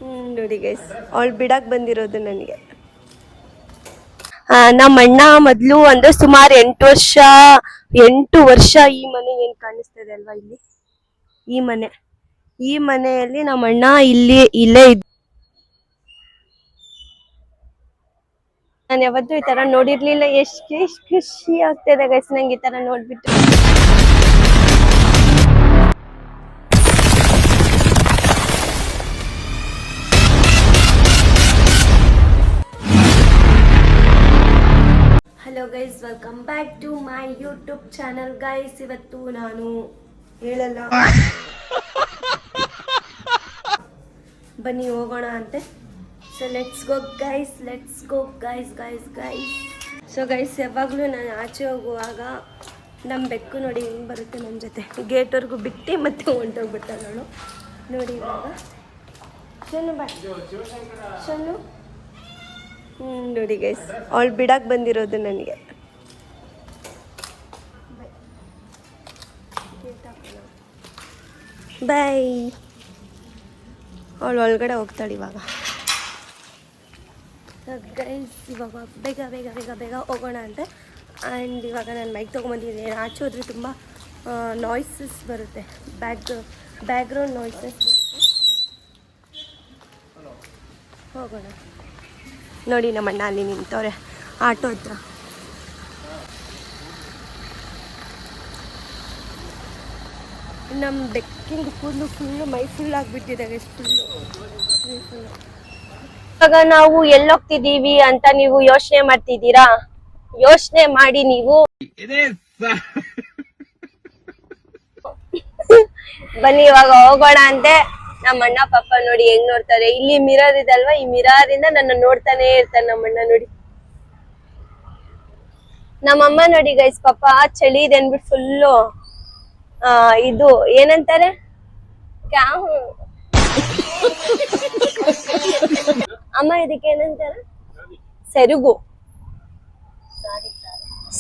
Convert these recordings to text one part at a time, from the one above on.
ನೋಡಿ ಗೈಸ್, ಅವಳು ಬಿಡಕ್ ಬಂದಿರೋದು ನನಗೆ. ನಮ್ಮ ಅಣ್ಣ ಮೊದ್ಲು ಅಂದ್ರೆ ಸುಮಾರು 8 ವರ್ಷ ಈ ಮನೆ ಏನ್ ಕಾಣಿಸ್ತದೆ ಅಲ್ವಾ ಇಲ್ಲಿ, ಈ ಮನೆಯಲ್ಲಿ ನಮ್ಮ ಅಣ್ಣ ಇಲ್ಲೇ ನಾನು ಯಾವತ್ತೂ ಈ ತರ ನೋಡಿರ್ಲಿಲ್ಲ. ಎಷ್ಟು ಖುಷಿ ಆಗ್ತದೆ ಗೈಸ್ ನಂಗೆ ಈ ತರ ನೋಡ್ಬಿಟ್ಟು. Hello guys, welcome back to my YouTube channel guys. ಇವತ್ತು ನಾನು ಹೇಳಲ್ಲ, ಬನ್ನಿ ಹೋಗೋಣ ಅಂತೆ. So let's go guys. So guys, ಯಾವಾಗಲೂ ನಾನು ಆಚೆ ಹೋಗುವಾಗ ನಮ್ಮ ಬೆಕ್ಕು ನೋಡಿ ಹೆಂಗೆ ಬರುತ್ತೆ ನನ್ನ ಜೊತೆ, ಗೇಟ್ವರೆಗೂ ಬಿಟ್ಟು ಮತ್ತೆ ಹೊಂಟೋಗ್ಬಿಡ್ತಾಳೆ ಅವಳು. ನೋಡಿ ಇವಾಗ ಶನ್ನು ನೋಡಿ ಗೈಸ್, ಅವಳು ಬಿಡಕ್ಕೆ ಬಂದಿರೋದು ನನಗೆ. ಬಾಯ್. ಅವಳು ಒಳಗಡೆ ಹೋಗ್ತಾಳೆ ಇವಾಗ. ಗೈಸ್, ಇವಾಗ ಬೇಗ ಹೋಗೋಣ ಅಂತ. ಆ್ಯಂಡ್ ಇವಾಗ ನಾನು ಮೈಕ್ ತೊಗೊಂಬಂದಿದ್ದೀನಿ. ಆಚೆ ಹೋದರೆ ತುಂಬ ನಾಯ್ಸಸ್ ಬರುತ್ತೆ, ಬ್ಯಾಕ್ಗ್ರೌಂಡ್ ನಾಯ್ಸಸ್ ಬರುತ್ತೆ. ಹೋಗೋಣ. ನೋಡಿ ನಮ್ಮ ಅಣ್ಣ ಅಲ್ಲಿ ನಿಂತವ್ರೆ ಆಟೋ ಹತ್ರ. ನಮ್ಮ ಬೆಕ್ಕಿಂದು ಫುಲ್ಲು ಮೈ ಫುಲ್ ಆಗಿಬಿಟ್ಟಿದೆ ಗೈಸ್, ಫುಲ್ಲು. ಇವಾಗ ನಾವು ಎಲ್ಲೋಗ್ತಿದ್ದೀವಿ ಅಂತ ನೀವು ಯೋಚನೆ ಮಾಡ್ತಿದ್ದೀರಾ? ಯೋಚನೆ ಮಾಡಿ ನೀವು. ಬನ್ನಿ ಇವಾಗ ಹೋಗೋಣ ಅಂತೆ. ನಮ್ಮ ಅಣ್ಣ ಪಾಪ ನೋಡಿ ಹೆಂಗ್ ನೋಡ್ತಾರೆ. ಇಲ್ಲಿ ಮಿರರ್ ಇದಲ್ವಾ, ಈ ಮಿರರ್ ಇಂದ ನನ್ನ ನೋಡ್ತಾನೆ ಇರ್ತಾನೆ ನಮ್ಮ ಅಣ್ಣ. ನೋಡಿ ನಮ್ಮಮ್ಮ ನೋಡಿ ಗೈಸ್, ಪಾಪ ಚಳಿ ಇದೆ ಅನ್ಬಿಟ್ಟು ಫುಲ್ಲು ಇದು ಏನಂತಾರೆ, ಅಮ್ಮ ಇದಕ್ಕೆ ಏನಂತಾರೆ,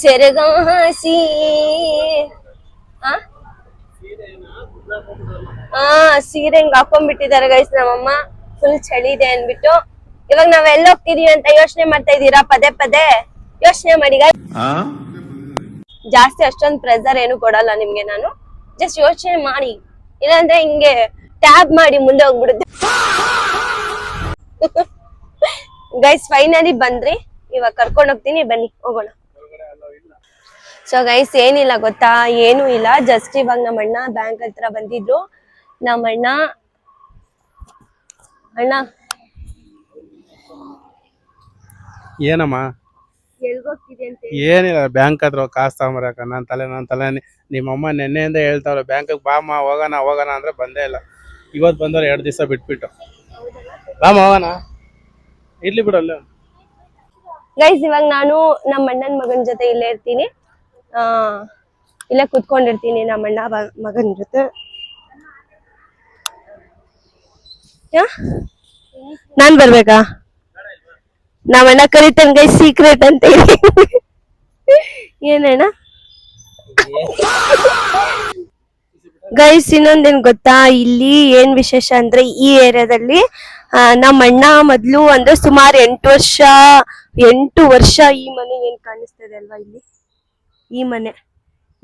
ಸೆರಗ ಹಾಸಿ ಸೀರೆ ಹಿಂಗ್ ಹಾಕೊಂಡ್ಬಿಟ್ಟಿದ್ದಾರೆ ಗೈಸ್ ನಮ್ಮಮ್ಮ, ಫುಲ್ ಚಳಿ ಇದೆ ಅನ್ಬಿಟ್ಟು. ಇವಾಗ ನಾವೆಲ್ಲ ಹೋಗ್ತಿದೀವಿ ಅಂತ ಯೋಚನೆ ಮಾಡ್ತಾ ಇದ್ದೀರಾ? ಪದೇ ಯೋಚನೆ ಮಾಡಿ ಗೈಸ್. ಜಾಸ್ತಿ ಅಷ್ಟೊಂದು ಪ್ರೆಸರ್ ಏನು ಕೊಡಲ್ಲ ನಿಮ್ಗೆ ನಾನು, ಜಸ್ಟ್ ಯೋಚನೆ ಮಾಡಿ, ಇಲ್ಲಾಂದ್ರೆ ಹಿಂಗೆ ಟ್ಯಾಬ್ ಮಾಡಿ ಮುಂದೆ ಹೋಗ್ಬಿಡುತ್ತೆ. ಗೈಸ್ ಫೈನಲಿ ಬಂದ್ರಿ, ಇವಾಗ ಕರ್ಕೊಂಡು ಹೋಗ್ತೀನಿ, ಬನ್ನಿ ಹೋಗೋಣ. ಸೊ ಗೈಸ್ ಏನಿಲ್ಲ ಗೊತ್ತಾ, ಏನು ಇಲ್ಲ, ಜಸ್ಟ್ ಇವಾಗ ನಮ್ಮ ಅಣ್ಣ ಬ್ಯಾಂಕ್ ಹತ್ರ ಬಂದಿದ್ರು. ನಮ್ಮ ಅಣ್ಣ ಏನಮ್ಮ ಏನಿಲ್ಲ, ಬ್ಯಾಂಕ್ ಹತ್ರ ಕಾಸು ತಗೊಂಬರಕ. ನನ್ನ ತಲೆ ನಿಮ್ಮಮ್ಮ ನೆನ್ನೆಯಿಂದ ಹೇಳ್ತಾವ್ರೆ ಬ್ಯಾಂಕಿಗೆ ಬಾಮ ಹೋಗೋಣ ಅಂದ್ರೆ ಬಂದೇ ಇಲ್ಲ. ಇವತ್ತು ಬಂದವ್ರು 2 ದಿವಸ ಬಿಟ್ಬಿಟ್ಟು. ಬಾಮ ಹೋಗೋಣ, ಇರ್ಲಿ ಬಿಡಲ್ಲ. ಗೈಸ್ ಇವಾಗ ನಾನು ನಮ್ಮ ಅಣ್ಣನ ಮಗನ ಜೊತೆ ಇಲ್ಲೇ ಇರ್ತೀನಿ, ಇಲ್ಲೇ ಕುತ್ಕೊಂಡಿರ್ತೀನಿ ನಮ್ಮ ಅಣ್ಣ ಮಗನ ಜೊತೆ. ನಾನ್ ಬರ್ಬೇಕಾ? ನಮ್ಮ ಅಣ್ಣ ಕರಿತಾನೆ ಗೈಸ್, ಸೀಕ್ರೆಟ್ ಅಂತ ಹೇಳಿ. ಏನಣ್ಣ ಗೈಸ್, ಇನ್ನೊಂದೇನ್ ಗೊತ್ತಾ, ಇಲ್ಲಿ ಏನ್ ವಿಶೇಷ ಅಂದ್ರೆ ಈ ಏರಿಯಾದಲ್ಲಿ ನಮ್ಮ ಅಣ್ಣ ಮೊದ್ಲು ಅಂದ್ರೆ ಸುಮಾರು 8 ವರ್ಷ ಈ ಮನೆ ಏನ್ ಕಾಣಿಸ್ತದೆ ಅಲ್ವಾ ಇಲ್ಲಿ,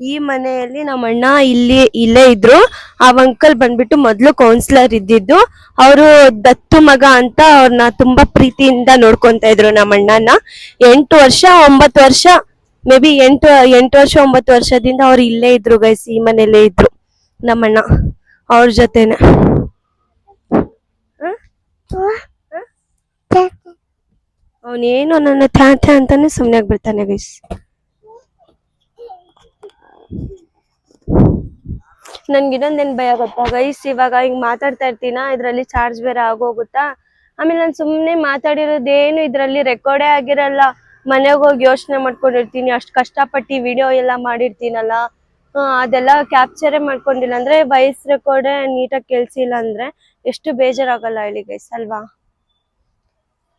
ಈ ಮನೆಯಲ್ಲಿ ನಮ್ಮ ಅಣ್ಣ ಇಲ್ಲೇ ಇದ್ರು. ಆ ಅಂಕಲ್ ಬಂದ್ಬಿಟ್ಟು ಮೊದ್ಲು ಕೌನ್ಸಿಲರ್ ಇದ್ದಿದ್ದು. ಅವರು ದತ್ತು ಮಗ ಅಂತ ಅವ್ರನ್ನ ತುಂಬಾ ಪ್ರೀತಿಯಿಂದ ನೋಡ್ಕೊಂತ ಇದ್ರು ನಮ್ಮ ಅಣ್ಣನ. 8 ವರ್ಷ ಮೇ ಬಿ 8 ವರ್ಷ 9 ವರ್ಷದಿಂದ ಅವ್ರು ಇಲ್ಲೇ ಇದ್ರು ಗೈಸ್, ಈ ಮನೆಯಲ್ಲೇ ಇದ್ರು ನಮ್ಮಣ್ಣ ಅವ್ರ ಜೊತೆನೆ. ಅವನೇನು ನನ್ನ ಥ್ಯಾ ಅಂತಾನೆ ಸುಮ್ನೆ ಆಗ್ಬಿಡ್ತಾನೆ ಗೈಸ್. ನನ್ಗೆ ಇನ್ನೊಂದೇನ್ ಭಯ ಗೊತ್ತಾ ಗೈಸ್, ಇವಾಗ ಹಿಂಗ್ ಮಾತಾಡ್ತಾ ಇರ್ತೀನ, ಇದ್ರಲ್ಲಿ ಚಾರ್ಜ್ ಬೇರೆ ಆಗೋಗುತ್ತಾ. ಆಮೇಲೆ ನಾನು ಸುಮ್ನೆ ಮಾತಾಡಿರೋದೇನು ಇದ್ರಲ್ಲಿ ರೆಕಾರ್ಡೇ ಆಗಿರಲ್ಲ. ಮನೆಗೆ ಹೋಗಿ ಯೋಚನೆ ಮಾಡ್ಕೊಂಡಿರ್ತೀನಿ, ಅಷ್ಟ್ ಕಷ್ಟಪಟ್ಟು ವಿಡಿಯೋ ಎಲ್ಲ ಮಾಡಿರ್ತೀನಲ್ಲ, ಅದೆಲ್ಲ ಕ್ಯಾಪ್ಚರೇ ಮಾಡ್ಕೊಂಡಿಲ್ಲ ಅಂದ್ರೆ, ವಾಯ್ಸ್ ರೆಕಾರ್ಡೇ ನೀಟಾಗಿ ಕೇಳಿಸಿಲ್ಲ ಅಂದ್ರೆ ಎಷ್ಟು ಬೇಜಾರಾಗಲ್ಲ ಹೇಳಿ ಗೈಸ್ ಅಲ್ವಾ.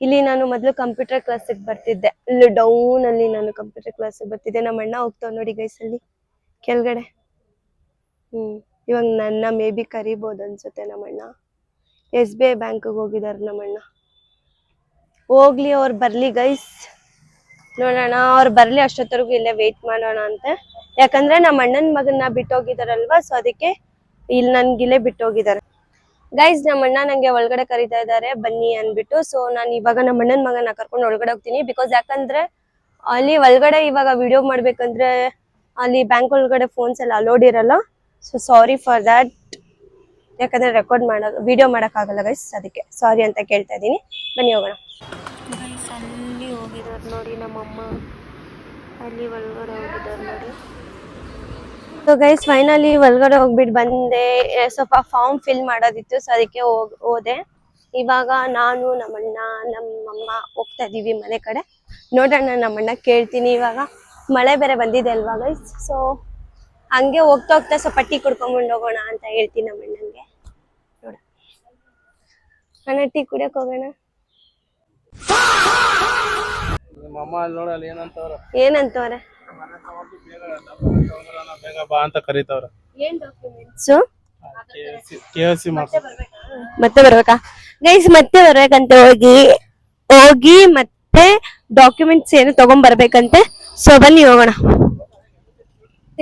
ಇಲ್ಲಿ ನಾನು ಮೊದ್ಲು ಕಂಪ್ಯೂಟರ್ ಕ್ಲಾಸಿಗೆ ಬರ್ತಿದ್ದೆ, ಇಲ್ಲಿ ಡೌನ್ ಅಲ್ಲಿ ನಾನು ಕಂಪ್ಯೂಟರ್ ಕ್ಲಾಸಿಗೆ ಬರ್ತಿದ್ದೆ. ನಮ್ಮ ಅಣ್ಣ ಹೋಗ್ತಾವ್ ನೋಡಿ ಗೈಸ್ ಅಲ್ಲಿ ಕೆಳಗಡೆ. ಇವಾಗ ನನ್ನ ಮೇ ಬಿ ಕರಿಬೋದು ಅನ್ಸುತ್ತೆ ನಮ್ಮ ಅಣ್ಣ. SBI ಬ್ಯಾಂಕ್ಗೆ ಹೋಗಿದಾರೆ ನಮ್ಮಣ್ಣ. ಹೋಗ್ಲಿ ಅವ್ರು ಬರ್ಲಿ ಗೈಸ್, ನೋಡೋಣ ಅವ್ರು ಬರ್ಲಿ, ಅಷ್ಟೊತ್ತರೆಗೂ ಇಲ್ಲೇ ವೇಟ್ ಮಾಡೋಣ ಅಂತ. ಯಾಕಂದ್ರೆ ನಮ್ಮ ಅಣ್ಣನ ಮಗನ್ನ ಬಿಟ್ಟೋಗಿದಾರಲ್ವಾ, ಸೊ ಅದಕ್ಕೆ ಇಲ್ಲಿ ನನ್ಗಿಲ್ಲೇ ಬಿಟ್ಟೋಗಿದ್ದಾರೆ ಗೈಸ್. ನಮ್ಮ ಅಣ್ಣ ನಂಗೆ ಒಳಗಡೆ ಕರೀತಾ ಇದ್ದಾರೆ ಬನ್ನಿ ಅಂದ್ಬಿಟ್ಟು. ಸೊ ನಾನು ಇವಾಗ ನಮ್ಮ ಅಣ್ಣನ ಮಗನ ಕರ್ಕೊಂಡು ಒಳಗಡೆ ಹೋಗ್ತೀನಿ. ಬಿಕಾಸ್ ಯಾಕಂದ್ರೆ ಅಲ್ಲಿ ಒಳಗಡೆ ಇವಾಗ ವಿಡಿಯೋ ಮಾಡ್ಬೇಕಂದ್ರೆ ಅಲ್ಲಿ ಬ್ಯಾಂಕ್ ಒಳಗಡೆ ಫೋನ್ಸ್ ಎಲ್ಲ ಅಲೋಡ್ ಇರಲ್ಲ. ಸೊ ಸಾರಿ ಫಾರ್ ದ್ಯಾಟ್, ಯಾಕಂದ್ರೆ ರೆಕಾರ್ಡ್ ವಿಡಿಯೋ ಆಗಲ್ಲ ಗೈಸ್, ಅದಕ್ಕೆ ಸಾರಿ ಅಂತ ಕೇಳ್ತಾ ಇದ್ದೀನಿ. ಬನ್ನಿ ಹೋಗೋಣ ಗೈಸ್. ಅಲ್ಲಿ ಹೋಗಿದ್ದಾರೆ ನೋಡಿ ನಮ್ಮಮ್ಮ, ಅಲ್ಲಿ ಒಳಗಡೆ ಹೋಗಿದ್ದಾರೆ ನೋಡಿ. ಸೊ ಗೈಸ್ ಫೈನಲಿ ಒಳಗಡೆ ಹೋಗ್ಬಿಟ್ಟು ಬಂದೆ. ಸ್ವಲ್ಪ ಫಾರ್ಮ್ ಫಿಲ್ ಮಾಡೋದಿತ್ತು, ಸೊ ಅದಕ್ಕೆ ಹೋದೆ. ಇವಾಗ ನಾನು ನಮ್ಮಣ್ಣ ನಮ್ಮಮ್ಮ ಹೋಗ್ತಾ ಇದೀವಿ ಮನೆ ಕಡೆ. ನೋಡೋಣ ನಮ್ಮಣ್ಣ ಕೇಳ್ತೀನಿ. ಇವಾಗ ಮಳೆ ಬೇರೆ ಬಂದಿದೆ ಅಲ್ವಾ ಗೈಸ್, ಸೊ ಹಂಗೆ ಹೋಗ್ತಾ ಹೋಗ್ತಾ ಸ್ವಲ್ಪ ಟೀ ಕುಡ್ಕೊಂಡ್ ಹೋಗೋಣ ಅಂತ ಹೇಳ್ತೀನಿ ನಮ್ಮಣ್ಣನ್ಗೆ. ನೋಡ ಅಣ್ಣ ಟೀ ಕುಡಿಯಕ್ ಹೋಗೋಣ. ಏನಂತವ್ರೆ? ಬೇಗ ಬಾ ಅಂತ ಕರೀತವ್ರ. ಏನ್ ಡಾಕ್ಯುಮೆಂಟ್ಸ್? KFC ಮತ್ತೆ ಬರ್ಬೇಕಾ ಗೈಸ್? ಮತ್ತೆ ಬರ್ಬೇಕಂತೆ, ಹೋಗಿ ಮತ್ತೆ ಡಾಕ್ಯುಮೆಂಟ್ಸ್ ಏನು ತಗೊಂಡ್ ಬರ್ಬೇಕಂತೆ. ಸೊ ಬನ್ನಿ ಹೋಗೋಣ.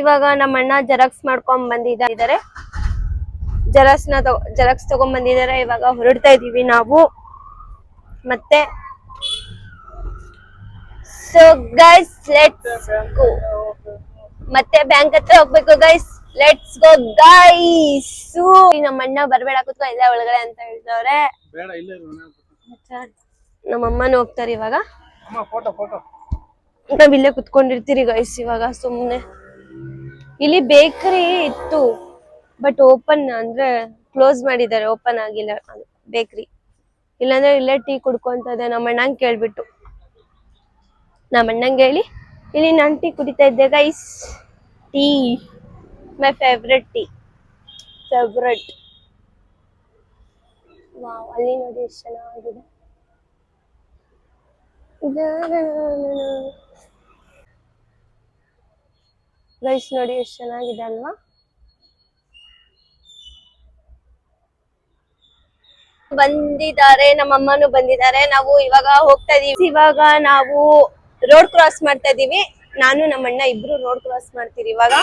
ಇವಾಗ ನಮ್ಮ ಅಣ್ಣ ಜೆರಾಕ್ಸ್ ಮಾಡ್ಕೊಂಡ್ ಬಂದಿದ್ದಾರೆ. ಜೆರಾಕ್ಸ್ ತಗೊಂಡ್ ಬಂದಿದ್ದಾರೆ. ಇವಾಗ ಹೊರಡ್ತಾ ಇದೀವಿ ನಾವು ಮತ್ತೆ. So guys let's go. ಮತ್ತೆ ಬ್ಯಾಂಕ್ ಹತ್ರ ಹೋಗ್ಬೇಕು ಗೈಸ್, ಲೆಟ್ಸ್ ಗೋ ಗೈಸ್. ನಮ್ಮ ಅಣ್ಣ ಬರ್ಬೇಡ ಕುತ್ಕೋ ಇಲ್ಲ ಒಳಗಡೆ ಅಂತ ಹೇಳ್ತವ್ರೆ. ನಮ್ಮ ಅಮ್ಮನ ಹೋಗ್ತಾರೆ ಇವಾಗ. ನಾವ್ ಇಲ್ಲೇ ಕುತ್ಕೊಂಡಿರ್ತೀರಿ ಗೈಸ್ ಇವಾಗ ಸುಮ್ನೆ. ಇಲ್ಲಿ ಬೇಕರಿ ಇತ್ತು ಬಟ್ ಓಪನ್ ಅಂದ್ರೆ ಕ್ಲೋಸ್ ಮಾಡಿದ್ದಾರೆ, ಓಪನ್ ಆಗಿಲ್ಲ ಬೇಕರಿ. ಇಲ್ಲಾಂದ್ರೆ ಇಲ್ಲೇ ಟೀ ಕುಡ್ಕೊಂತದೆ ನಮ್ಮ ಅಣ್ಣಂಗೆ ಕೇಳ್ಬಿಟ್ಟು. ನಮ್ಮ ಅಣ್ಣಂಗೆ ಹೇಳಿ ಇಲ್ಲಿ ನಾನು ಟೀ ಕುಡಿತಾ ಇದ್ದೆ guys. Tea my favourite tea, favourite. Wow, ಅಲ್ಲಿ ನೋಡಿ ಎಷ್ಟು ಚೆನ್ನಾಗಿದೆ. ಗೈಸ್ ನೋಡಿ ಎಷ್ಟು ಚೆನ್ನಾಗಿದೆ ಅಲ್ವಾ? ಬಂದಿದ್ದಾರೆ, ನಮ್ಮ ಅಮ್ಮನು ಬಂದಿದ್ದಾರೆ. ನಾವು ಇವಾಗ ಹೋಗ್ತಾ ಇದೀವಿ. ಇವಾಗ ನಾವು ರೋಡ್ ಕ್ರಾಸ್ ಮಾಡ್ತಾ ಇದೀವಿ. ನಾನು ನಮ್ಮ ಅಣ್ಣ ಇಬ್ರು ರೋಡ್ ಕ್ರಾಸ್ ಮಾಡ್ತೀವಿ ಇವಾಗ.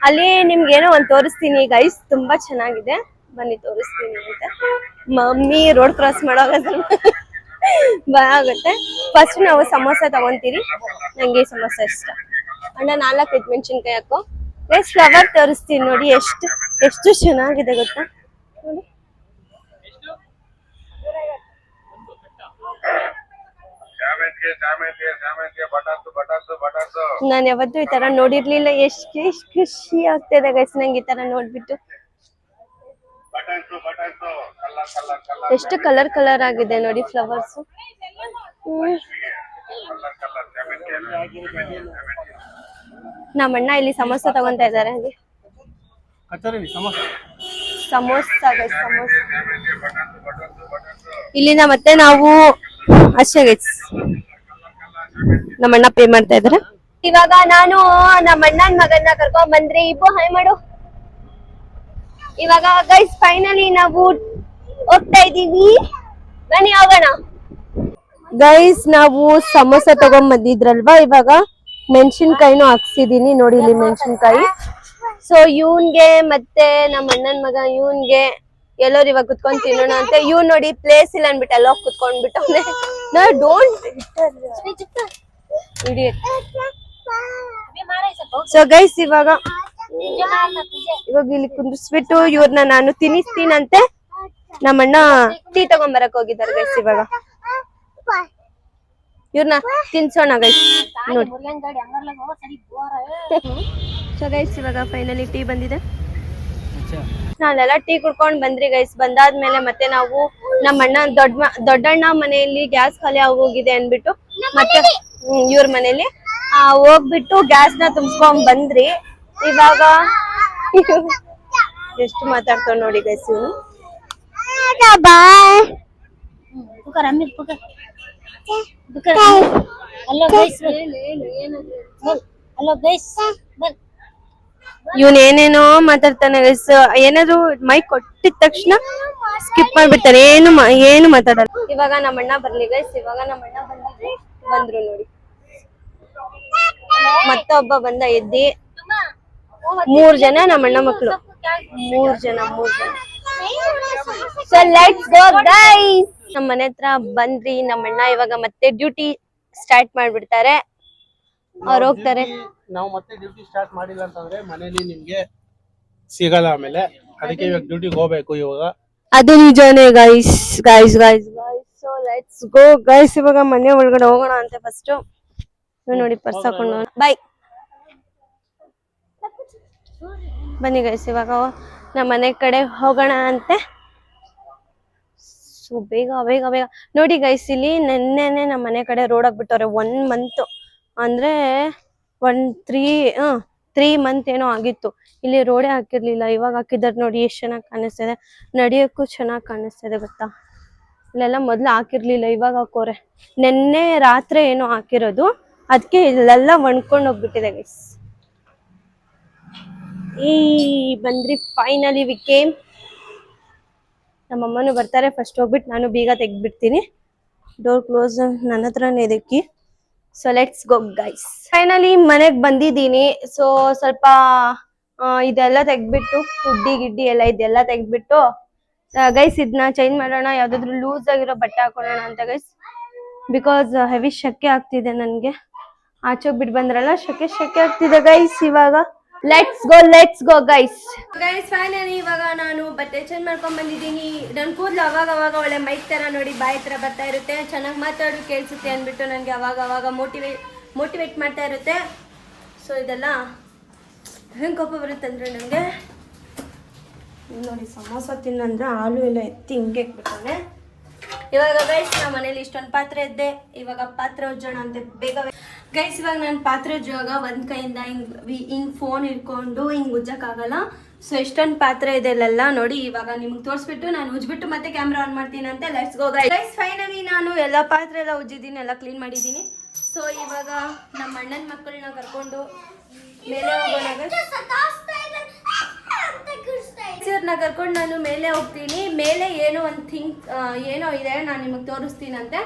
ಅಲ್ಲಿ ನಿಮ್ಗೇನೋ ಒಂದ್ ತೋರಿಸ್ತೀನಿ ಗೈಸ್, ತುಂಬಾ ಚೆನ್ನಾಗಿದೆ, ಬನ್ನಿ ತೋರಿಸ್ತೀನಿ ಅಂತ. ಮಮ್ಮಿ ರೋಡ್ ಕ್ರಾಸ್ ಮಾಡೋವಾಗ ಭಯ ಆಗುತ್ತೆ. ಫಸ್ಟ್ ನಾವು ಸಮೋಸ ತಗೊಂತೀವಿ, ನಂಗೆ ಸಮೋಸ ಇಷ್ಟ. ಅಣ್ಣ 4 ಮೆಣಸಿನ್ಕಾಯಿ ಹಾಕೋ ಗೈಸ್. ಫ್ಲವರ್ ತೋರಿಸ್ತೀನಿ ನೋಡಿ, ಎಷ್ಟು ಚೆನ್ನಾಗಿದೆ ಗೊತ್ತಾ ನೋಡಿ. ನಾನು ಯಾವತ್ತೂ ಈ ತರ ನೋಡಿರ್ಲಿಲ್ಲ. ಎಷ್ಟು ಖುಷಿ ಆಗ್ತಿದೆ ಗೈಸ್ ನಂಗೆ ಈ ತರ ನೋಡ್ಬಿಟ್ಟು. ಎಷ್ಟು ಕಲರ್ ಕಲರ್ ಆಗಿದೆ ನೋಡಿ ಫ್ಲವರ್ಸ್. ನಮ್ಮಣ್ಣ ಇಲ್ಲಿ ಸಮೋಸ ತಗೊಂತಾ ಇದಾರೆ. ಸಮೋಸ ಗೈಸ್, ಸಮೋಸ. ಇಲ್ಲಿಂದ ಮತ್ತೆ ನಾವು ಅಷ್ಟೇ ಗೈಸ್, ನಮ್ಮಣ್ಣ ಪೇ ಮಾಡ್ತಾ ಇದಾರೆ. ಇವಾಗ ನಾನು ನಮ್ಮ ಅಣ್ಣನ ಮಗನ್ನ ಕರ್ಕೊಂಡ್ ಬಂದ್ರಿ. ಇಬ್ಬು ಹಾಯ್ ಮಾಡು. ಇವಾಗ ಗೈಸ್ ಫೈನಲಿ ನಾವು ಹೋಗ್ತಾ ಇದೀವಿ, ಬನ್ನಿ ಹೋಗೋಣ. ಗೈಸ್ ನಾವು ಸಮೋಸ ತಗೊಂಡ್ ಬಂದಿದ್ರಲ್ವಾ, ಇವಾಗ ಮೆಣಸಿನ್ಕಾಯಿನೂ ಹಾಕ್ಸಿದೀನಿ ನೋಡಿ ಇಲ್ಲಿ ಮೆಣಸಿನ್ಕಾಯಿ. ಸೊ ಇವನ್ಗೆ ಮತ್ತೆ ನಮ್ಮ ಅಣ್ಣನ ಮಗ ಇವನ್ಗೆ ಎಲ್ಲರೂ ಇವಾಗ ಕುತ್ಕೊಂಡ್ ತಿನ್ನೋಣ ಅಂತ. ಇವ್ ನೋಡಿ ಪ್ಲೇಸ್ ಇಲ್ಲ ಅನ್ಬಿಟ್ಟು ಎಲ್ಲ ಕುತ್ಕೊಂಡ್ಬಿಟ್ಟು ಡೋಂಟ್. ಸೊ ಗೈಸ್ ಇವಾಗ ಇಲ್ಲಿ ಕುಂದಿಸ್ಬಿಟ್ಟು ಇವ್ರನ್ನ ನಾನು ತಿನ್ನಿಸ್ತೀನಂತೆ. ನಮ್ಮಣ್ಣ ಟೀ ತಗೊಂಬರಕ್ ಹೋಗಿದ್ದಾರೆ ಗೈಸ್. ಇವಾಗ ಇವ್ರನ್ನ ತಿನ್ಸೋಣ ಗೈಸ್ ನೋಡಿ. ಸೊ ಗೈಸ್ ಇವಾಗ ಫೈನಲಿ ಟೀ ಬಂದಿದೆ. ನಾನೆಲ್ಲ ಟೀ ಕುಡ್ಕೊಂಡ್ ಬಂದ್ರಿ ಗೈಸ್. ಬಂದಾದ್ಮೇಲೆ ಮತ್ತೆ ನಾವು ನಮ್ಮ ಅಣ್ಣ ದೊಡ್ಡಣ್ಣ ಮನೆಯಲ್ಲಿ ಗ್ಯಾಸ್ ಖಾಲಿ ಆಗೋಗಿದೆ ಅನ್ಬಿಟ್ಟು ಮತ್ತೆ ಇವ್ರ ಮನೇಲಿ ಹೋಗ್ಬಿಟ್ಟು ಗ್ಯಾಸ್ ನ ತುಂಬಿಸ್ಕೊಂಡ್ ಬಂದ್ರಿ. ಇವಾಗ ಎಷ್ಟು ಮಾತಾಡ್ತಾವ್ ನೋಡಿ ಗೈಸ್ ಇವನು. ಇವನ್ ಏನೇನೋ ಮಾತಾಡ್ತಾನೆ ಗೈಸ್. ಏನಾದ್ರು ಮೈಕ್ ಕೊಟ್ಟಿದ ತಕ್ಷಣ ಸ್ಕಿಪ್ ಮಾಡ್ಬಿಡ್ತಾನೆ, ಏನು ಮಾತಾಡಲ್ಲ. ಇವಾಗ ನಮ್ಮ ಅಣ್ಣ ಬರ್ಲಿ ಗೈಸ್, ಇವಾಗ ನಮ್ಮ ಅಣ್ಣ ಬಂದ್ರು ನೋಡಿ. ಮತ್ತೊಬ್ಬ ಬಂದ ಎದ್ದಿ. 3 ಜನ ನಮ್ಮ ಅಣ್ಣ ಮಕ್ಕಳು, 3 ಜನ. So let's go guys. ನಮ್ಮ ಮನೆ ಹತ್ರ ಬಂದ್ರಿ ನಮ್ಮ ಅಣ್ಣ. ಇವಾಗ ಮತ್ತೆ ಡ್ಯೂಟಿ ಸ್ಟಾರ್ಟ್ ಮಾಡ್ಬಿಡ್ತಾರೆ, ಅವ್ರು ಹೋಗ್ತಾರೆ. ನಾವು ಮತ್ತೆ ಡ್ಯೂಟಿ ಸ್ಟಾರ್ಟ್ ಮಾಡಿಲ್ಲ ಅಂತಂದ್ರೆ ಮನೇಲಿ ನಿಮ್ಗೆ ಸಿಗಲ್ಲ ಆಮೇಲೆ, ಅದಕ್ಕೆ ಇವಾಗ ಡ್ಯೂಟಿಗೆ ಹೋಗ್ಬೇಕು ಇವಾಗ. ಅದು ನಿಜಾನೇ guys. So let's go guys. ಇವಾಗ ಮನೆ ಒಳಗಡೆ ಹೋಗೋಣ ಅಂತ ಫಸ್ಟ್. ನೋಡಿ ಪರ್ಸ್ ಹಾಕೊಂಡು ಬಾಯ್ ಬನ್ನಿ ಗೈಸ್. ಇವಾಗ ನಮ್ಮ ಮನೆ ಕಡೆ ಹೋಗೋಣ ಅಂತೆ. ಸೊ ಬೇಗ ನೋಡಿ ಗೈಸ್, ಇಲ್ಲಿ ನೆನ್ನೆನೆ ನಮ್ಮ ಮನೆ ಕಡೆ ರೋಡ್ ಹಾಕ್ಬಿಟ್ಟವ್ರೆ. 1 ಮಂತ್ ಅಂದ್ರೆ 3 ಮಂತ್ ಏನೋ ಆಗಿತ್ತು, ಇಲ್ಲಿ ರೋಡೇ ಹಾಕಿರ್ಲಿಲ್ಲ. ಇವಾಗ ಹಾಕಿದಾರೆ ನೋಡಿ, ಎಷ್ಟು ಚೆನ್ನಾಗಿ ಕಾಣಿಸ್ತಿದೆ, ನಡಿಯೋಕ್ಕೂ ಚೆನ್ನಾಗಿ ಕಾಣಿಸ್ತಿದೆ ಗೊತ್ತಾ. ಇಲ್ಲೆಲ್ಲ ಮೊದ್ಲು ಹಾಕಿರ್ಲಿಲ್ಲ, ಇವಾಗ ಹಾಕೋರೆ. ನೆನ್ನೆ ರಾತ್ರಿ ಏನೋ ಹಾಕಿರೋದು, ಅದಕ್ಕೆ ಇಲ್ಲೆಲ್ಲ ಒಣ್ಕೊಂಡು ಹೋಗ್ಬಿಟ್ಟಿದೆ ಗೈಸ್. ಬಂದ್ರಿ ಫೈನಲಿ ವಿ ಕೇಮ್. ನಮ್ಮಮ್ಮನು ಬರ್ತಾರೆ, ಫಸ್ಟ್ ಹೋಗ್ಬಿಟ್ಟು ನಾನು ಬೀಗ ತೆಗ್ದ್ಬಿಡ್ತೀನಿ. ಡೋರ್ ಕ್ಲೋಸ್ ನನ್ನ ಹತ್ರನೇ ಇದಕ್ಕೆ. So let's go guys. Finally ಮನೆಗ್ ಬಂದಿದ್ದೀನಿ. ಸೊ ಸ್ವಲ್ಪ ಇದೆಲ್ಲ ತೆಗ್ದ್ಬಿಟ್ಟು, ಗಿಡ್ಡಿ ಎಲ್ಲ ಇದೆಲ್ಲ ತೆಗ್ದ್ಬಿಟ್ಟು ಗೈಸ್ ಇದನ್ನ ಚೇಂಜ್ ಮಾಡೋಣ, ಯಾವ್ದಾದ್ರು ಲೂಸ್ ಆಗಿರೋ ಬಟ್ಟೆ ಹಾಕೊಳ್ಳೋಣ ಅಂತ ಗೈಸ್. ಬಿಕಾಸ್ ಹೆವಿ ಶೆಕೆ ಆಗ್ತಿದೆ ನನ್ಗೆ. ಆಚೆಗ್ ಬಿಟ್ಟು ಬಂದ್ರಲ್ಲ, ಶೆಕೆ ಆಗ್ತಿದೆ ಗೈಸ್. ಇವಾಗ ಲೆಟ್ಸ್ ಗೋ ಗೈಸ್. ಫೈನಲಿ ಇವಾಗ ನಾನು ಬಟ್ಟೆ ಚೇಂಜ್ ಮಾಡ್ಕೊಂಡ್ ಬಂದಿದ್ದೀನಿ. ನನ್ ಕೂದಲು ಅವಾಗ ಒಳ್ಳೆ ಮೈಕ್ ತರ ನೋಡಿ, ಬಾಯಿ ತರ ಬರ್ತಾ ಇರುತ್ತೆ. ಚೆನ್ನಾಗಿ ಮಾತಾಡು ಕೇಳಿಸುತ್ತೆ ಅಂದ್ಬಿಟ್ಟು ನನಗೆ ಅವಾಗ ಮೋಟಿವೇಟ್ ಮಾಡ್ತಾ ಇರುತ್ತೆ. ಸೊ ಇದೆಲ್ಲ ಹೆಂಗ್ ಕೋಪ ಬರುತ್ತೆ ಅಂದ್ರೆ ನನಗೆ ನೋಡಿ, ಸಮೋಸ ತಿನ್ನಂದ್ರೆ ಹಾಲು ಎಲ್ಲ ಎತ್ತಿ ಹಿಂಗೆ ಇಟ್ಬಿಟ್ಟಾನೆ. ಇವಾಗ ಗೈಸ್ ನಮ್ಮ ಮನೇಲಿ ಇಷ್ಟೊಂದು ಪಾತ್ರೆ ಇದ್ದೆ, ಇವಾಗ ಪಾತ್ರೆ ಉಜ್ಜೋಣ ಅಂತ ಬೇಗ ಗೈಸ್. ಇವಾಗ ನಾನು ಪಾತ್ರೆ ಉಜ್ಜುವಾಗ ಒಂದ್ ಕೈಯಿಂದ ಹಿಂಗ್ ಫೋನ್ ಇಟ್ಕೊಂಡು ಹಿಂಗ್ ಉಜ್ಜಕ್ಕಾಗಲ್ಲ. ಸೊ ಇಷ್ಟೊಂದು ಪಾತ್ರೆ ಇದೆ ಇಲ್ಲೆಲ್ಲ ನೋಡಿ. ಇವಾಗ ನಿಮ್ಗೆ ತೋರಿಸ್ಬಿಟ್ಟು ನಾನು ಉಜ್ಬಿಟ್ಟು ಮತ್ತೆ ಕ್ಯಾಮ್ರಾ ಆನ್ ಮಾಡ್ತೀನಿ ಅಂತ. Let's go guys. ಫೈನಲಿ ನಾನು ಎಲ್ಲ ಪಾತ್ರೆ ಎಲ್ಲ ಉಜ್ಜಿದ್ದೀನಿ, ಎಲ್ಲ ಕ್ಲೀನ್ ಮಾಡಿದ್ದೀನಿ. ಸೊ ಇವಾಗ ನಮ್ಮ ಅಣ್ಣನ ಮಕ್ಕಳನ್ನ ಕರ್ಕೊಂಡು ಮೇಲೆ ಹೋಗೋಣ. ಇವ್ರನ್ನ ಕರ್ಕೊಂಡು ನಾನು ಮೇಲೆ ಹೋಗ್ತೀನಿ. ಮೇಲೆ ಏನೋ ಒಂದು ಏನೋ ಇದೆ, ನಾನು ನಿಮಗೆ ತೋರಿಸ್ತೀನಂತೆ.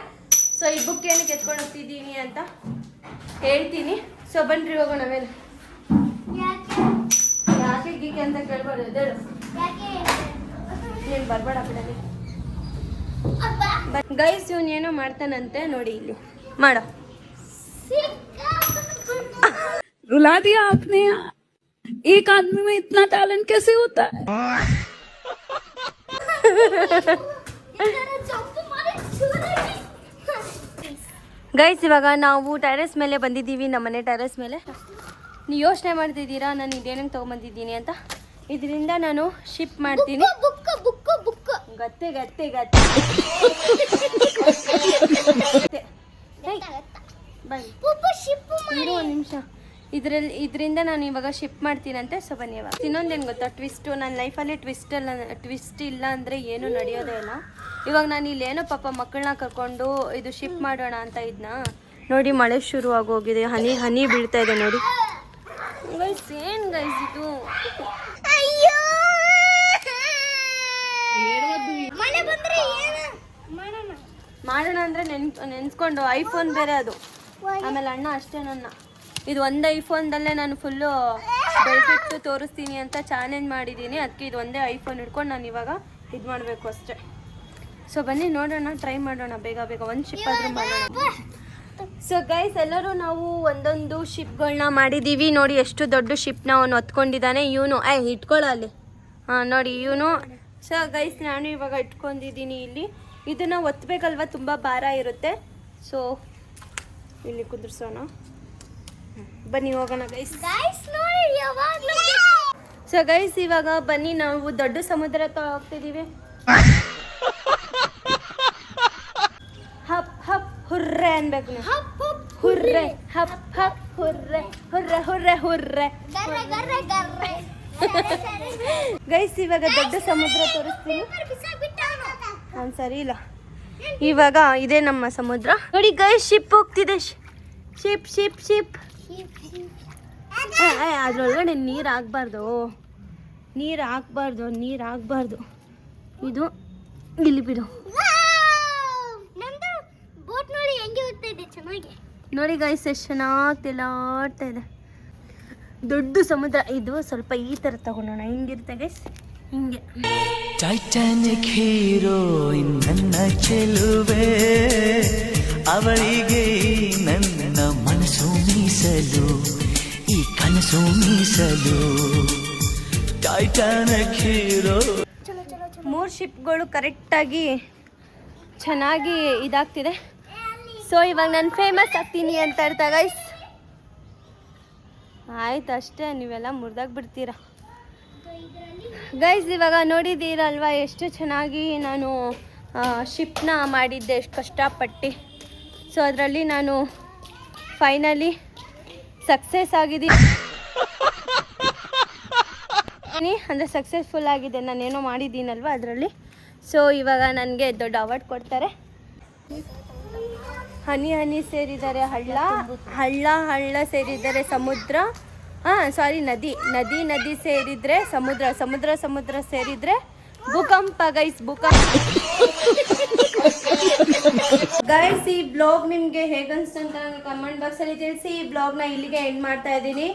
ಸೊ ಈ ಬುಕ್ ಏನಕ್ಕೆ ಎತ್ಕೊಂಡು ಹೋಗ್ತಿದ್ದೀನಿ ಅಂತ ಹೇಳ್ತೀನಿ. ಸೊ ಬನ್ರಿ ಹೋಗೋಣ ಮೇಲೆ. ಯಾಕೆ ಗೀಕೆ ಅಂತ ಕೇಳ್ಬಾರ್ದು, ಎದ್ದೇಳು, ನೀನು ಬರ್ಬೇಡ ಬಿಡಲಿ. ಗೈಸ್ ಇವನ್ ಏನೋ ಮಾಡ್ತಾನಂತೆ ನೋಡಿ, ಇಲ್ಲಿ ಮಾಡೋ. रुला दिया आपने। एक आदमी में इतना टैलेंट कैसे होता है? ಗೈಸ್ ಇವಾಗ ನಾವು ಟೆರೆಸ್ ಮೇಲೆ ಬಂದಿದ್ದೀವಿ, ನಮ್ಮನೆ ಟೆರೆಸ್ ಮೇಲೆ. ನೀವು ಯೋಚನೆ ಮಾಡ್ತಿದ್ದೀರಾ ನಾನು ಇದೇನಂಗೆ ತೊಗೊಂಬಂದಿದ್ದೀನಿ ಅಂತ. ಇದರಿಂದ ನಾನು ಶಿಪ್ ಮಾಡ್ತೀನಿ. ಗತ್ತೆ ಒಂದು ನಿಮಿಷ. ಇದರಿಂದ ನಾನು ಇವಾಗ ಶಿಪ್ ಮಾಡ್ತೀನಂತೆ. ಸೊ ಬನ್ನಿ. ಇವಾಗ ಇನ್ನೊಂದೇನು ಗೊತ್ತಾ ಟ್ವಿಸ್ಟು, ನನ್ನ ಲೈಫಲ್ಲಿ ಟ್ವಿಸ್ಟ್ ಇಲ್ಲ ಅಂದರೆ ಏನೂ ನಡೆಯೋದೇ ಇಲ್ಲ. ಇವಾಗ ನಾನು ಇಲ್ಲೇನೋ ಪಾಪ ಮಕ್ಕಳನ್ನ ಕರ್ಕೊಂಡು ಇದು ಶಿಪ್ ಮಾಡೋಣ ಅಂತ ಇದನ್ನ ನೋಡಿ, ಮಳೆ ಶುರು ಆಗೋಗಿದೆ, ಹನಿ ಬೀಳ್ತಾ ಇದೆ ನೋಡಿ ಗೈಸ್. ಏನು ಗೈಸ್ ಇದು ಮಾಡೋಣ ಅಂದರೆ ನೆನ್ಸ್ಕೊಂಡು ಐಫೋನ್ ಬೇರೆ ಅದು. ಆಮೇಲೆ ಅಣ್ಣ ಅಷ್ಟೇ ನನ್ನ ಇದು ಒಂದು ಐಫೋನ್ದಲ್ಲೇ ನಾನು ಫುಲ್ಲು ಬೆಳೆದಿಟ್ಟು ತೋರಿಸ್ತೀನಿ ಅಂತ ಚಾಲೆಂಜ್ ಮಾಡಿದ್ದೀನಿ. ಅದಕ್ಕೆ ಇದು ಒಂದೇ ಐಫೋನ್ ಹಿಡ್ಕೊಂಡು ನಾನು ಇವಾಗ ಇದು ಮಾಡಬೇಕು ಅಷ್ಟೇ. ಸೊ ಬನ್ನಿ ನೋಡೋಣ, ಟ್ರೈ ಮಾಡೋಣ, ಬೇಗ ಒಂದು ಶಿಪ್ ಆದರೂ ಮಾಡೋಣ. ಸೊ ಗೈಸ್ ಎಲ್ಲರೂ ನಾವು ಒಂದೊಂದು ಶಿಪ್ಗಳನ್ನ ಮಾಡಿದ್ದೀವಿ ನೋಡಿ. ಎಷ್ಟು ದೊಡ್ಡ ಶಿಪ್ನ ಅವನು ಹೊತ್ಕೊಂಡಿದ್ದಾನೆ. ಇವನು ಇಟ್ಕೊಳ್ಳೋ ಅಲ್ಲಿ, ಹಾಂ ನೋಡಿ ಇವನು. ಸೊ ಗೈಸ್ ನಾನು ಇವಾಗ ಇಟ್ಕೊಂಡಿದ್ದೀನಿ ಇಲ್ಲಿ. ಇದನ್ನು ಒತ್ತಬೇಕಲ್ವ, ತುಂಬ ಭಾರ ಇರುತ್ತೆ. ಸೊ ಇಲ್ಲಿ ಕುದುರ್ಸೋಣ, ಬನ್ನಿ ಹೋಗೋಣ ಗೈಸ್. ಸೊ ಗೈಸ್ ಇವಾಗ ಬನ್ನಿ ನಾವು ದೊಡ್ಡ ಸಮುದ್ರ ಹೋಗ್ತಿದ್ದೀವಿ. ಹಪ್ ಹಪ್ ಹುರ್ರೆ ಅನ್ಬೇಕು ನೀವು. ಹುರ್ರೆ ಹಪ್ ಹಪ್ ಹುರ್ರೆ ಹುರ್ರೆ ಹುರ್ರೆ ಹುರ್ರೆ. ಗೈಸ್ ಇವಾಗ ದೊಡ್ಡ ಸಮುದ್ರ ತೋರಿಸ್ತೀನಿ. ಹಾಂ ಸರಿ ಇಲ್ಲ, ಇವಾಗ ಇದೇ ನಮ್ಮ ಸಮುದ್ರ ನೋಡಿ ಗೈಸ್. ಶಿಪ್ ಹೋಗ್ತಿದೆ, ಶಿಪ್. ಸೊ ಅದ್ರೊಳಗಡೆ ನೀರು ಹಾಕ್ಬಾರ್ದು, ಇದು ಇಲ್ಲಿ ಬಿಡು. ಬೋಟ್ ನೋಡಿ ಹೆಂಗೆ ಹೋಗ್ತಾ ಇದೆ ಚೆನ್ನಾಗಿ. ನೋಡಿ ಗೈಸ್ ಎಷ್ಟು ಚೆನ್ನಾಗಿ ತೇಲಾಡ್ತಾ ಇದೆ. ದೊಡ್ಡ ಸಮುದ್ರ ಇದು. ಸ್ವಲ್ಪ ಈ ಥರ ತಗೊಳೋಣ. ಹಿಂಗಿರುತ್ತೆ ಗೈಸ್, ಹಿಂಗೆ. ಟೈಟಾನಿಕ್ ಹೀರೋಯಿನ್ ನನ್ನ ಚೆಲುವೆ, ಅವಳಿಗೆ ನನ್ನ ಮನಸ್ಸು ಮೀಸಲು, ಈ ಕನಸು ಮೀಸಲು. Titanic hero. 3 ಶಿಪ್ಗಳು ಕರೆಕ್ಟಾಗಿ ಚೆನ್ನಾಗಿ ಇದಾಗ್ತಿದೆ. ಸೊ ಇವಾಗ ನಾನು ಫೇಮಸ್ ಆಗ್ತೀನಿ ಅಂತ ಅರ್ಥ ಗೈಸ್. ಆಯ್ತು ಅಷ್ಟೇ, ನೀವೆಲ್ಲ ಮುರಿದಾಗಿ ಬಿಡ್ತೀರಾ ಗೈಸ್. ಇವಾಗ ನೋಡಿದ್ದೀರಲ್ವಾ ಎಷ್ಟು ಚೆನ್ನಾಗಿ ನಾನು ಶಿಪ್ನ ಮಾಡಿದ್ದೆ, ಎಷ್ಟು ಕಷ್ಟಪಟ್ಟು. ಸೊ ಅದರಲ್ಲಿ ನಾನು ಫೈನಲಿ ಸಕ್ಸಸ್ ಆಗಿದ್ದೀನಿ, ಅಂದರೆ ಸಕ್ಸಸ್ಫುಲ್ ಆಗಿದೆ. ನಾನೇನೋ ಮಾಡಿದ್ದೀನಲ್ವ ಅದರಲ್ಲಿ. ಸೊ ಇವಾಗ ನನಗೆ ದೊಡ್ಡ ಅವಾರ್ಡ್ ಕೊಡ್ತಾರೆ. ಹನಿ ಸೇರಿದ್ದಾರೆ ಹಳ್ಳ ಸೇರಿದ್ದಾರೆ ಸಮುದ್ರ, ನದಿ ಸೇರಿದರೆ ಸಮುದ್ರ ಸೇರಿದರೆ ಭೂಕಂಪ ಗೈಸ್, ಭೂಕಂಪ. ಗೈಸ್ ಈ ಬ್ಲಾಗ್ ನಿಮಗೆ ಹೇಗನ್ಸ್ತು ಅಂತ ನನಗೆ ಕಮೆಂಟ್ ಬಾಕ್ಸಲ್ಲಿ ತಿಳಿಸಿ. ಈ ಬ್ಲಾಗ್ನ ಇಲ್ಲಿಗೆ ಎಂಡ್ ಮಾಡ್ತಾ ಇದ್ದೀನಿ.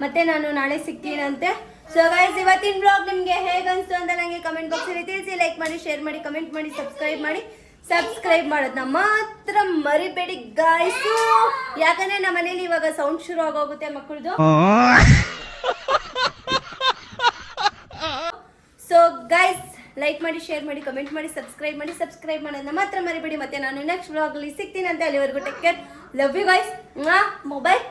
ಮತ್ತೆ ನಾನು ನಾಳೆ ಸಿಗ್ತೀನಂತೆ. ಸೊ ಗೈಸ್ ಇವತ್ತಿನ ಬ್ಲಾಗ್ ನಿಮಗೆ ಹೇಗನ್ಸ್ತು ಅಂತ ನನಗೆ ಕಮೆಂಟ್ ಬಾಕ್ಸಲ್ಲಿ ತಿಳಿಸಿ. ಲೈಕ್ ಮಾಡಿ, ಶೇರ್ ಮಾಡಿ, ಕಮೆಂಟ್ ಮಾಡಿ, ಸಬ್ಸ್ಕ್ರೈಬ್ ಮಾಡೋದನ್ನ ಮಾತ್ರ ಮರಿಬೇಡಿ ಗಾಯ್ಸು. ಯಾಕಂದ್ರೆ ನಮ್ಮ ಮನೇಲಿ ಇವಾಗ ಸೌಂಡ್ ಶುರು ಆಗೋಗುತ್ತೆ ಮಕ್ಕಳದು. ಸೊ ಗೈಸ್ ಲೈಕ್ ಮಾಡಿ, ಶೇರ್ ಮಾಡಿ, ಕಮೆಂಟ್ ಮಾಡಿ, ಸಬ್ಸ್ಕ್ರೈಬ್ ಮಾಡೋದನ್ನ ಮಾತ್ರ ಮರಿಬೇಡಿ. ಮತ್ತೆ ನಾನು ನೆಕ್ಸ್ಟ್ ವ್ಲಾಗ್ ಅಲ್ಲಿ ಸಿಗ್ತೀನಿ ಅಂತ. ಅಲ್ಲಿವರೆಗೂ take care, love you guys, mobile.